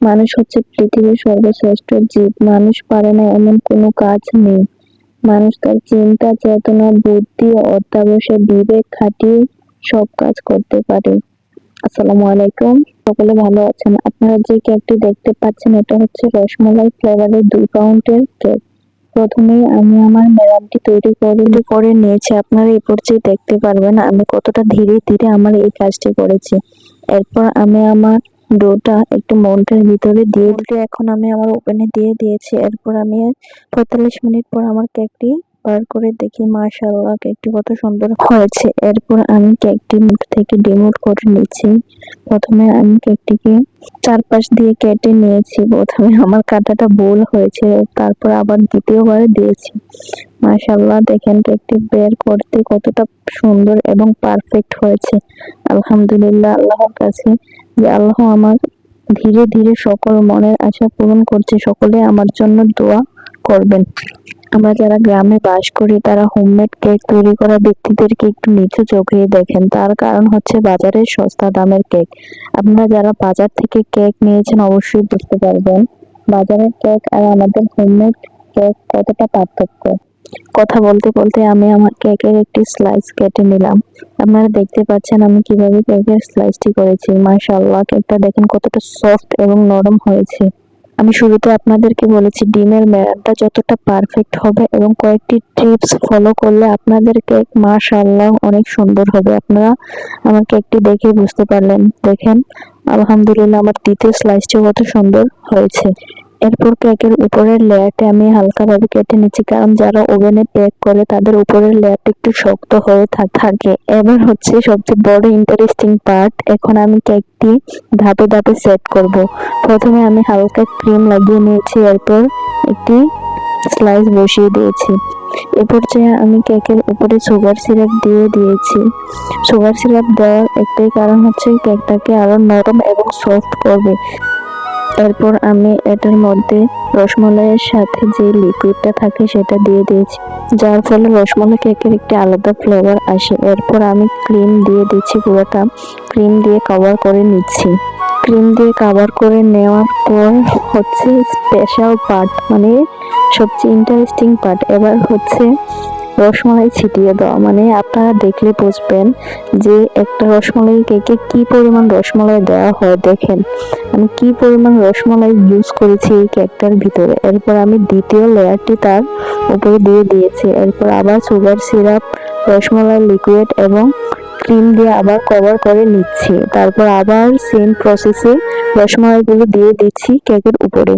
মানুষ হচ্ছে পৃথিবীর সর্বশ্রেষ্ঠ জীব। মানুষ পারে না এমন কোনো কাজ নেই। মানুষ তার চিন্তা, চেতনা, বুদ্ধি ও অত্যাবশ্যক বিবেক খাটিয়ে সব কাজ করতে পারে। আসসালামু আলাইকুম। সকলে ভালো আছেন? আপনারা যে কেকটি দেখতে পাচ্ছেন এটা হচ্ছে রসমালাই ফ্লেভারের 2 পাউন্ডের কেক। প্রথমেই আমি আমার ম্যাডামটি তৈরি করে নিয়েছি। আপনারা এই পর্যায়ে দেখতে পারবেন আমি কতটা ধীরে ধীরে আমার এই কাজটি করেছি। এরপর আমি আমার ডোটা একটু মোল্ডের ভিতরে দিয়ে এখন আমি আমার ওভেনে দিয়ে দিয়েছি। এরপর আমি 45 মিনিট পর আমার কেকটি বার করে দেখি, মাশাআল্লাহ কেকটি কত সুন্দর হয়েছে। এরপর আমি কেকটি মুখ থেকে ডিমোল্ড করে নিচ্ছি। প্রথমে আমি কেকটিকে চারপাশ দিয়ে কেটে নিয়েছি। প্রথমে আমার কাটাটা ভুল হয়েছে, তারপর আবার দ্বিতীয়বার দিয়েছি। মাশাআল্লাহ দেখেন কেকটি বের করতে কতটা সুন্দর এবং পারফেক্ট হয়েছে। আলহামদুলিল্লাহ আল্লাহর কাছে যে আল্লাহ আমার ধীরে ধীরে সকল মনের আশা পূরণ করছে। সকলে আমার জন্য দোয়া করবেন। আমরা যারা গ্রামে বাস করি তারা হোমমেড কেক তৈরি করা ব্যক্তিদেরকে একটু নিচু চোখে দেখেন, তার কারণ হচ্ছে বাজারের সস্তা দামের কেক। আপনারা যারা বাজার থেকে কেক নিয়েছেন অবশ্যই বুঝতে পারবেন বাজারের কেক আর আমাদের হোমমেড কেক কতটা পার্থক্য। কথা বলতে বলতে আমি আমার কেকের একটি স্লাইস কেটে নিলাম। আপনারা দেখতে পাচ্ছেন আমি কিভাবে কেকের স্লাইসটি করেছি। মাশাআল্লাহ কেকটা দেখেন কতটা সফট এবং নরম হয়েছে। আমি শুরুতে আপনাদেরকে বলেছি ডিমের মেয়ারটা যতটা পারফেক্ট হবে এবং কয়েকটি টিপস ফলো করলে আপনাদের কেক মাশাআল্লাহ অনেক সুন্দর হবে। আপনারা আমার কেকটি দেখে বুঝতে পারলেন। দেখেন আলহামদুলিল্লাহ আমার দ্বিতীয় স্লাইসটি কত সুন্দর হয়েছে। এরপর কেকের উপরের লেয়ারটা আমি হালকাভাবে কেটে নিচ্ছি, কারণ যারা ওভেনে বেক করে তাদের উপরের লেয়ারটা একটু শক্ত হয়ে থাকে। এবার হচ্ছে সবচেয়ে বড় ইন্টারেস্টিং পার্ট। এখন আমি কেকটি ধাপে ধাপে সেট করব। প্রথমে আমি হালকা ক্রিম লাগিয়ে নিয়েছি, এরপর একটি স্লাইস বসিয়ে দিয়েছি। এ পর্যায়ে আমি কেকের উপরে সুগার সিরাপ দিয়ে দিয়েছি। সুগার সিরাপ দেওয়ার একটাই কারণ হচ্ছে কেকটাকে আরো নরম এবং সফট করবে। এরপর আমি এটার মধ্যে রসমালাইয়ের সাথে যে লিকুইডটা থাকে সেটা দিয়ে দিয়েছি, যার ফলে রসমালাই কেকের একটি আলাদা ফ্লেভার আসে। এরপর আমি ক্রিম দিয়ে দিচ্ছি, পুরোটা ক্রিম দিয়ে কভার করে নিচ্ছি। ক্রিম দিয়ে কভার করে নেওয়ার পর হচ্ছে স্পেশাল পার্ট, মানে সবচেয়ে ইন্টারেস্টিং পার্ট। এবার হচ্ছে রসমালাই ছিটিয়ে দেওয়া। মানে আপনারা দেখলে বুঝবেন যে একটা রসমালাই কেকে কি পরিমাণ রসমালাই দেওয়া হয়। দেখেন আমি কি পরিমাণ রসমালাই ইউজ করেছি এই কেকটার ভিতরে। এরপর আমি দ্বিতীয় লেয়ারটি তার উপরে দিয়ে দিয়েছি। এরপর আবার সুগার সিরাপ, রসমালাই লিকুইড এবং ক্রিম দিয়ে আবার কভার করে নিচ্ছি। তারপর আবার সেম প্রসেসে রসমালাইগুলো দিয়ে দিচ্ছি কেকের উপরে।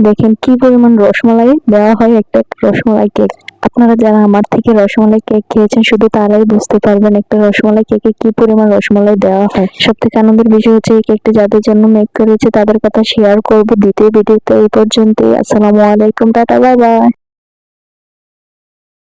দেখেন কি পরিমাণ রসমালাই দেওয়া হয় একটা রসমালাই কেক। আপনারা যারা আমার থেকে রসমালাই কেক খেয়েছেন শুধু তারাই বুঝতে পারবেন একটা রসমালাই কেকে কি পরিমাণ রসমালাই দেওয়া হয়। সব থেকে আনন্দের বিষয় হচ্ছে এই কেকটি যাদের জন্য মেক করেছে তাদের কথা শেয়ার করব দ্বিতীয় ভিডিওতে। এই পর্যন্তই। আসসালামু আলাইকুম, টাটা, বাই বাই।